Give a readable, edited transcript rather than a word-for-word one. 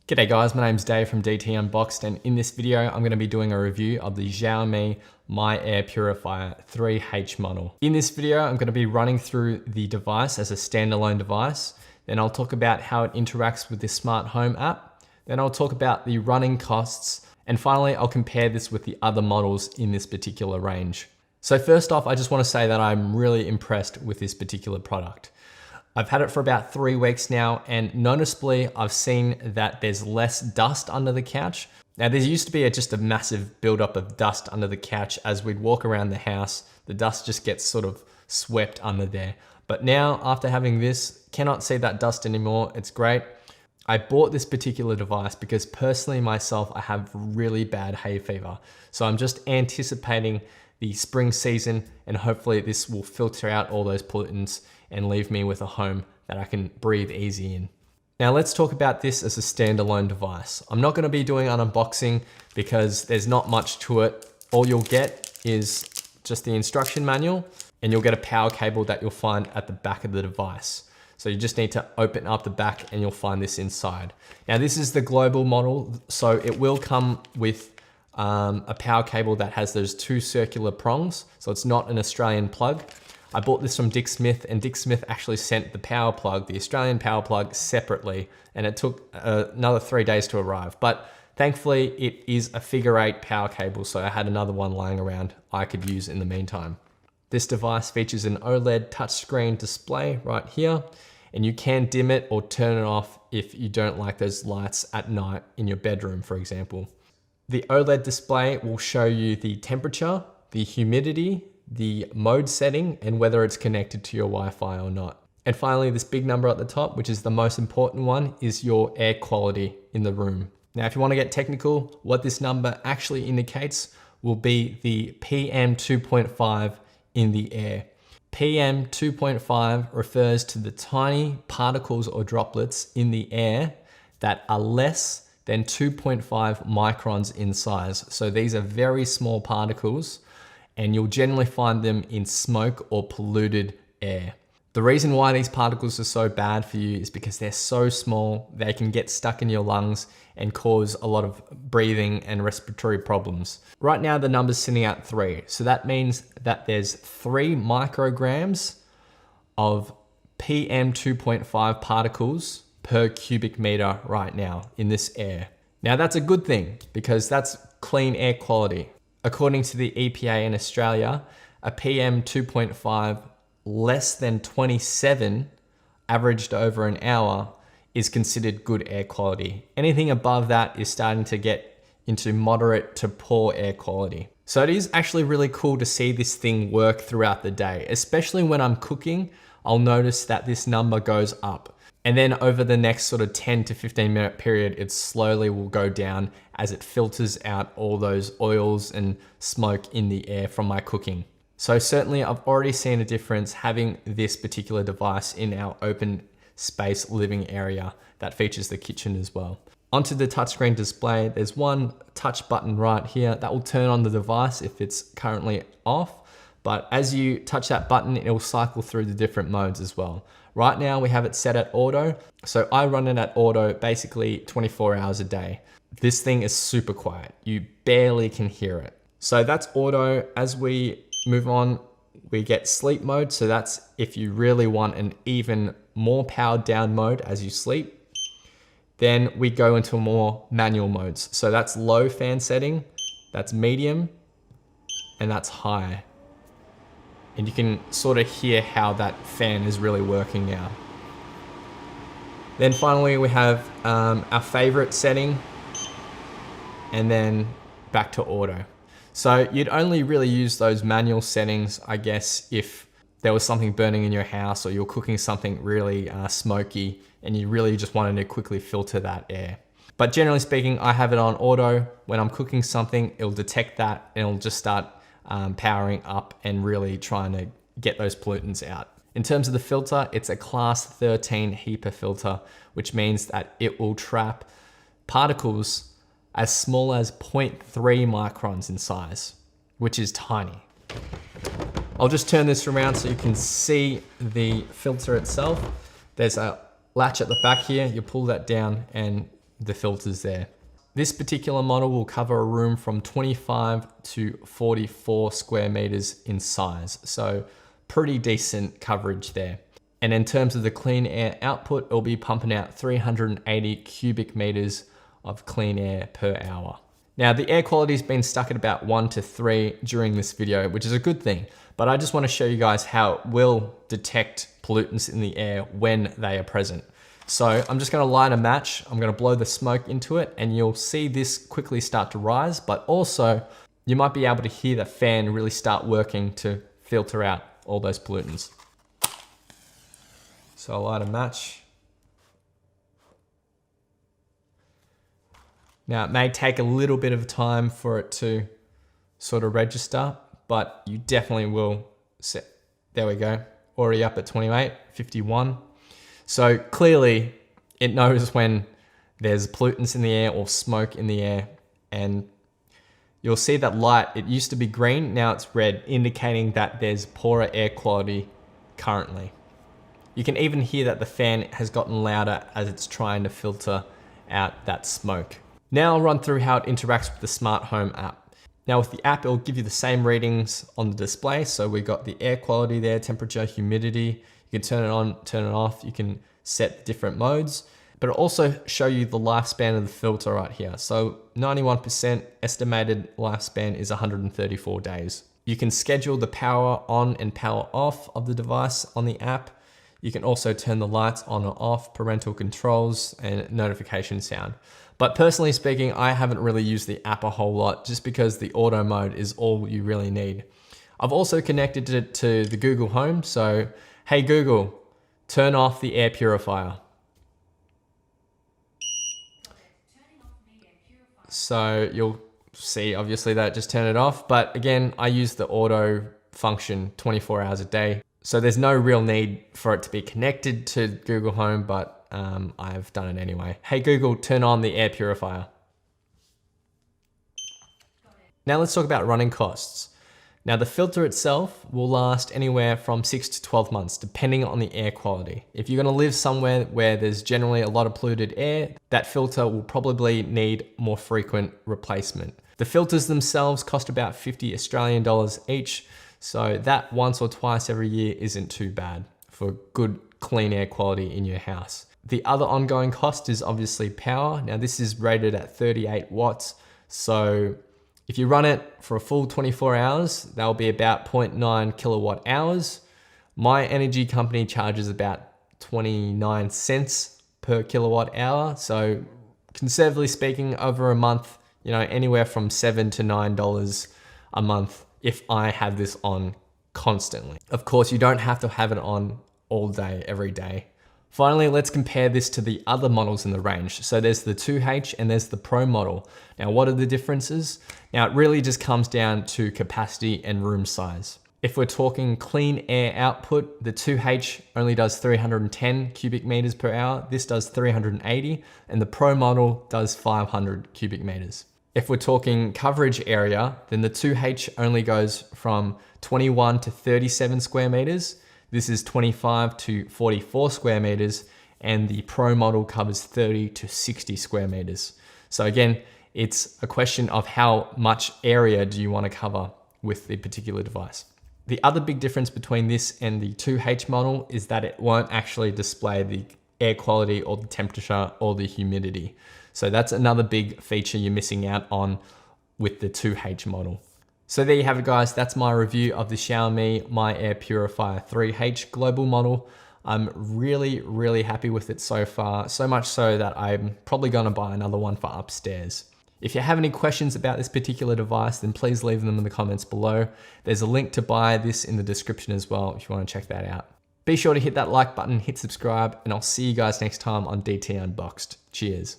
G'day guys, my name's Dave from DT Unboxed, and in this video I'm going to be doing a review of the Xiaomi Mi Air Purifier 3H model. In this video I'm going to be running through the device as a standalone device, then I'll talk about how it interacts with the smart home app, then I'll talk about the running costs, and finally I'll compare this with the other models in this particular range. So first off, I just want to say that I'm really impressed with this particular product. I've had it for about 3 weeks now, and noticeably I've seen that there's less dust under the couch. Now there used to be just a massive buildup of dust under the couch. As we'd walk around the house, the dust just gets sort of swept under there. But now after having this, cannot see that dust anymore. It's great. I bought this particular device because personally myself, I have really bad hay fever. So I'm just anticipating the spring season, and hopefully this will filter out all those pollutants and leave me with a home that I can breathe easy in. Now let's talk about this as a standalone device. I'm not going to be doing an unboxing because there's not much to it. All you'll get is just the instruction manual, and you'll get a power cable that you'll find at the back of the device. So you just need to open up the back and you'll find this inside. Now this is the global model, so it will come with a power cable that has those 2 circular prongs. So it's not an Australian plug. I bought this from Dick Smith, and Dick Smith actually sent the power plug, the Australian power plug, separately, and it took another 3 days to arrive. But thankfully it is a figure 8 power cable, so I had another one lying around I could use in the meantime. This device features an OLED touchscreen display right here, and you can dim it or turn it off if you don't like those lights at night in your bedroom, for example. The OLED display will show you the temperature, the humidity, the mode setting, and whether it's connected to your Wi-Fi or not. And finally, this big number at the top, which is the most important one, is your air quality in the room. Now, if you want to get technical, what this number actually indicates will be the PM 2.5 in the air. PM 2.5 refers to the tiny particles or droplets in the air that are less than 2.5 microns in size. So these are very small particles, and you'll generally find them in smoke or polluted air. The reason why these particles are so bad for you is because they're so small, they can get stuck in your lungs and cause a lot of breathing and respiratory problems. Right now the number's sitting at 3, so that means that there's 3 micrograms of PM 2.5 particles per cubic meter right now in this air. Now that's a good thing because that's clean air quality. According to the EPA in Australia, a PM 2.5 less than 27 averaged over an hour is considered good air quality. Anything above that is starting to get into moderate to poor air quality. So it is actually really cool to see this thing work throughout the day, especially when I'm cooking. I'll notice that this number goes up. And then over the next sort of 10 to 15 minute period, it slowly will go down as it filters out all those oils and smoke in the air from my cooking. So certainly I've already seen a difference having this particular device in our open space living area that features the kitchen as well. Onto the touchscreen display, there's one touch button right here that will turn on the device if it's currently off. But as you touch that button, it will cycle through the different modes as well. Right now we have it set at auto. So I run it at auto basically 24 hours a day. This thing is super quiet. You barely can hear it. So that's auto. As we move on, we get sleep mode. So that's if you really want an even more powered down mode as you sleep. Then we go into more manual modes. So that's low fan setting, that's medium, and that's high. And you can sort of hear how that fan is really working now. Then finally we have our favorite setting, and then back to auto. So you'd only really use those manual settings, I guess, if there was something burning in your house or you're cooking something really smoky and you really just wanted to quickly filter that air. But generally speaking, I have it on auto. When I'm cooking something, it'll detect that and it'll just start powering up and really trying to get those pollutants out. In terms of the filter, it's a class 13 HEPA filter, which means that it will trap particles as small as 0.3 microns in size, which is tiny. I'll just turn this around so you can see the filter itself. There's a latch at the back here. You pull that down and the filters there. This particular model will cover a room from 25 to 44 square meters in size. So pretty decent coverage there. And in terms of the clean air output, it'll be pumping out 380 cubic meters of clean air per hour. Now the air quality's been stuck at about 1 to 3 during this video, which is a good thing, but I just want to show you guys how it will detect pollutants in the air when they are present. So I'm just going to light a match, I'm going to blow the smoke into it, and you'll see this quickly start to rise, but also you might be able to hear the fan really start working to filter out all those pollutants. So I'll light a match. Now it may take a little bit of time for it to sort of register, but you definitely will set. There we go, already up at 28, 51. So clearly it knows when there's pollutants in the air or smoke in the air, and you'll see that light, it used to be green, now it's red, indicating that there's poorer air quality currently. You can even hear that the fan has gotten louder as it's trying to filter out that smoke. Now I'll run through how it interacts with the smart home app. Now with the app, it'll give you the same readings on the display. So we've got the air quality there, temperature, humidity. You can turn it on, turn it off. You can set different modes, but it'll also show you the lifespan of the filter right here. So 91% estimated lifespan is 134 days. You can schedule the power on and power off of the device on the app. You can also turn the lights on or off, parental controls, and notification sound. But personally speaking, I haven't really used the app a whole lot just because the auto mode is all you really need. I've also connected it to the Google Home. So, hey Google, turn off the air purifier. So you'll see obviously that just turn it off. But again, I use the auto function 24 hours a day. So there's no real need for it to be connected to Google Home, but I've done it anyway. Hey Google, turn on the air purifier. Now let's talk about running costs. Now the filter itself will last anywhere from 6 to 12 months, depending on the air quality. If you're gonna live somewhere where there's generally a lot of polluted air, that filter will probably need more frequent replacement. The filters themselves cost about 50 Australian dollars each. So that once or twice every year isn't too bad for good clean air quality in your house. The other ongoing cost is obviously power. Now this is rated at 38 watts. So if you run it for a full 24 hours, that'll be about 0.9 kilowatt hours. My energy company charges about 29 cents per kilowatt hour. So conservatively speaking, over a month, you know, anywhere from $7 to $9 a month if I have this on constantly. Of course, you don't have to have it on all day, every day. Finally, let's compare this to the other models in the range. So there's the 2H and there's the Pro model. Now, what are the differences? Now, it really just comes down to capacity and room size. If we're talking clean air output, the 2H only does 310 cubic meters per hour. This does 380, and the Pro model does 500 cubic meters. If we're talking coverage area, then the 2H only goes from 21 to 37 square meters. This is 25 to 44 square meters, and the Pro model covers 30 to 60 square meters. So again, it's a question of how much area do you want to cover with the particular device. The other big difference between this and the 2H model is that it won't actually display the air quality or the temperature or the humidity. So that's another big feature you're missing out on with the 2H model. So there you have it, guys. That's my review of the Xiaomi My Air Purifier 3H global model. I'm really, really happy with it so far. So much so that I'm probably gonna buy another one for upstairs. If you have any questions about this particular device, then please leave them in the comments below. There's a link to buy this in the description as well if you wanna check that out. Be sure to hit that like button, hit subscribe, and I'll see you guys next time on DT Unboxed. Cheers.